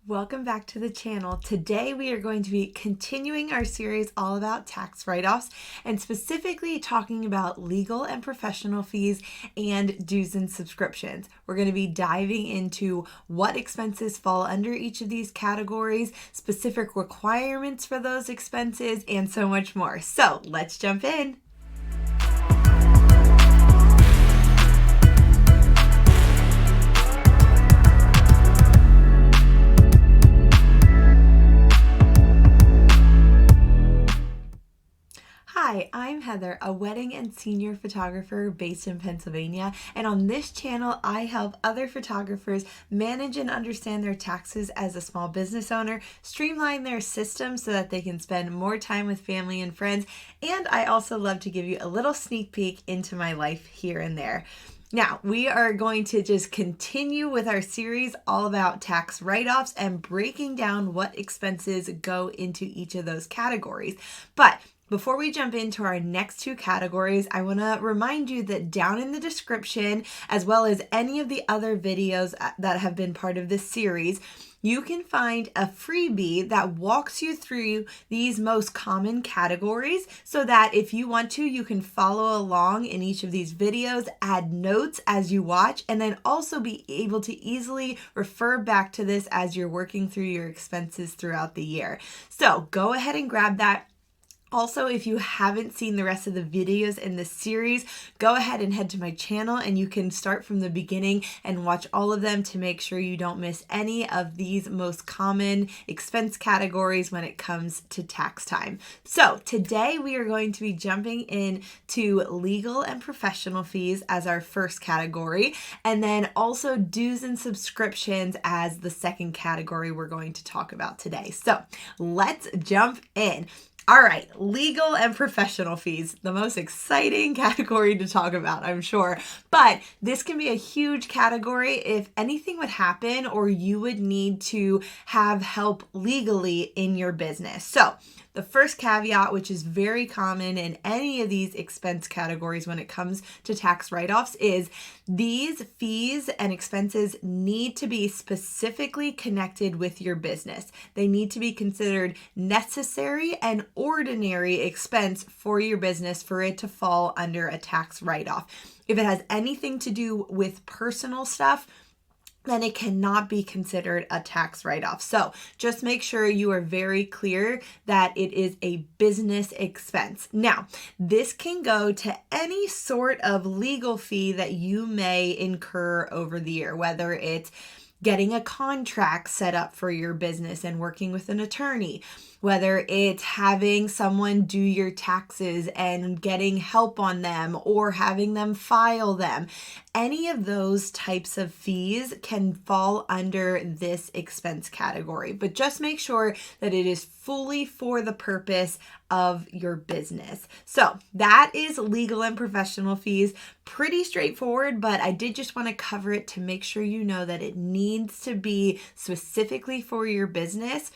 Welcome back to the channel. Today we are going to be continuing our series all about tax write-offs and specifically talking about legal and professional fees and dues and subscriptions. We're going to be diving into what expenses fall under each of these categories, specific requirements for those expenses, and so much more. So let's jump in. Hi, I'm Heather, a wedding and senior photographer based in Pennsylvania, and on this channel I help other photographers manage and understand their taxes as a small business owner, streamline their systems so that they can spend more time with family and friends, and I also love to give you a little sneak peek into my life here and there. Now, we are going to just continue with our series all about tax write-offs and breaking down what expenses go into each of those categories. But before we jump into our next two categories, I want to remind you that down in the description, as well as any of the other videos that have been part of this series, you can find a freebie that walks you through these most common categories so that if you want to, you can follow along in each of these videos, add notes as you watch, and then also be able to easily refer back to this as you're working through your expenses throughout the year. So go ahead and grab that. Also, if you haven't seen the rest of the videos in this series, go ahead and head to my channel and you can start from the beginning and watch all of them to make sure you don't miss any of these most common expense categories when it comes to tax time. So today we are going to be jumping into legal and professional fees as our first category, and then also dues and subscriptions as the second category we're going to talk about today. So let's jump in. All right, legal and professional fees, the most exciting category to talk about, I'm sure. But this can be a huge category if anything would happen or you would need to have help legally in your business. So the first caveat, which is very common in any of these expense categories when it comes to tax write-offs, is these fees and expenses need to be specifically connected with your business. They need to be considered necessary and ordinary expense for your business for it to fall under a tax write-off. If it has anything to do with personal stuff, then it cannot be considered a tax write-off. So just make sure you are very clear that it is a business expense. Now, this can go to any sort of legal fee that you may incur over the year, whether it's getting a contract set up for your business and working with an attorney, whether it's having someone do your taxes and getting help on them or having them file them. Any of those types of fees can fall under this expense category, but just make sure that it is fully for the purpose of your business. So that is legal and professional fees. Pretty straightforward, but I did just want to cover it to make sure you know that it needs to be specifically for your business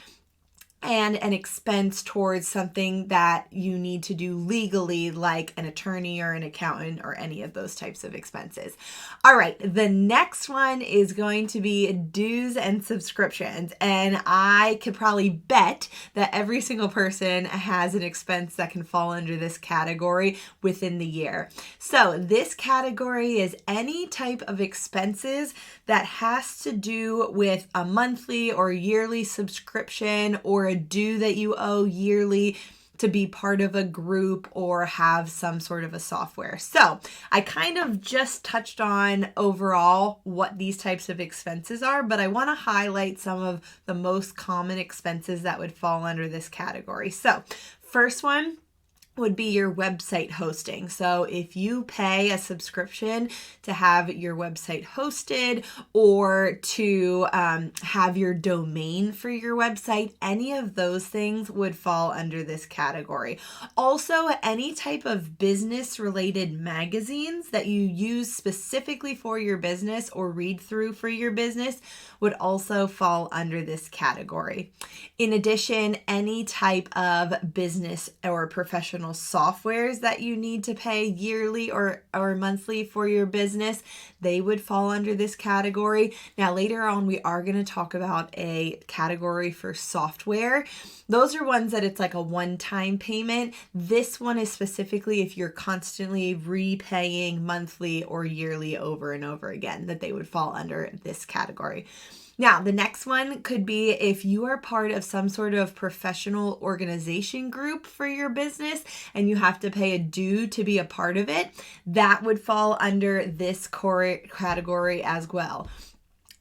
and an expense towards something that you need to do legally, like an attorney or an accountant or any of those types of expenses. All right, the next one is going to be dues and subscriptions. And I could probably bet that every single person has an expense that can fall under this category within the year. So this category is any type of expenses that has to do with a monthly or yearly subscription or a due that you owe yearly to be part of a group or have some sort of a software. So I kind of just touched on overall what these types of expenses are, but I want to highlight some of the most common expenses that would fall under this category. So first one would be your website hosting. So if you pay a subscription to have your website hosted or to have your domain for your website, any of those things would fall under this category. Also, any type of business related magazines that you use specifically for your business or read through for your business would also fall under this category. In addition, any type of business or professional additional softwares that you need to pay yearly or monthly for your business, they would fall under this category. Now, later on, we are going to talk about a category for software. Those are ones that it's like a one-time payment. This one is specifically if you're constantly repaying monthly or yearly over and over again, that they would fall under this category. Now, the next one could be if you are part of some sort of professional organization group for your business and you have to pay a due to be a part of it, that would fall under this category as well.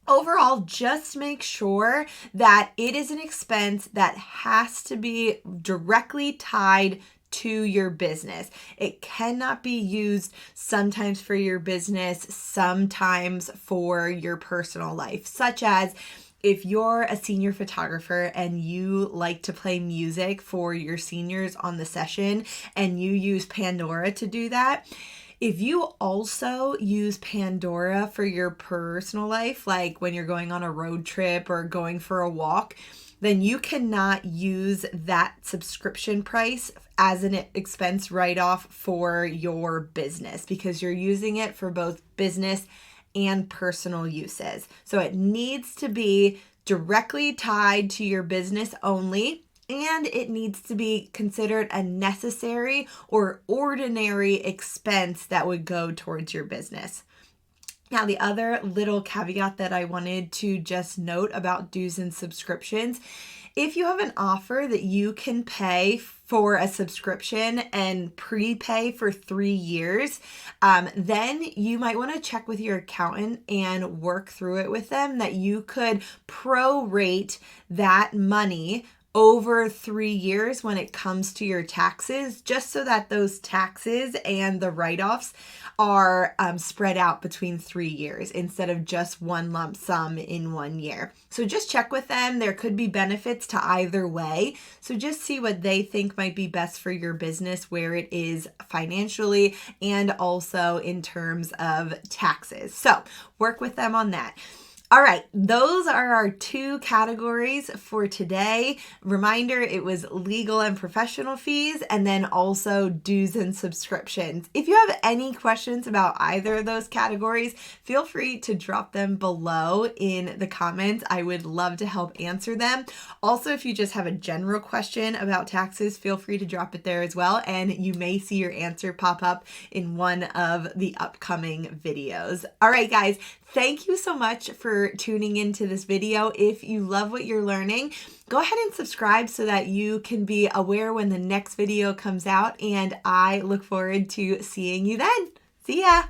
Overall, just make sure that it is an expense that has to be directly tied to your business. It cannot be used sometimes for your business, sometimes for your personal life, such as if you're a senior photographer and you like to play music for your seniors on the session and you use Pandora to do that. If you also use Pandora for your personal life, like when you're going on a road trip or going for a walk, then you cannot use that subscription price as an expense write-off for your business because you're using it for both business and personal uses. So it needs to be directly tied to your business only, and it needs to be considered a necessary or ordinary expense that would go towards your business. Now, the other little caveat that I wanted to just note about dues and subscriptions, if you have an offer that you can pay for a subscription and prepay for 3 years, then you might want to check with your accountant and work through it with them that you could prorate that money over 3 years when it comes to your taxes, just so that those taxes and the write-offs are spread out between 3 years instead of just one lump sum in 1 year. So just check with them. There could be benefits to either way. So just see what they think might be best for your business, where it is financially and also in terms of taxes. So work with them on that. All right, those are our 2 categories for today. Reminder, it was legal and professional fees, and then also dues and subscriptions. If you have any questions about either of those categories, feel free to drop them below in the comments. I would love to help answer them. Also, if you just have a general question about taxes, feel free to drop it there as well, and you may see your answer pop up in one of the upcoming videos. All right, guys. Thank you so much for tuning into this video. If you love what you're learning, go ahead and subscribe so that you can be aware when the next video comes out, and I look forward to seeing you then. See ya!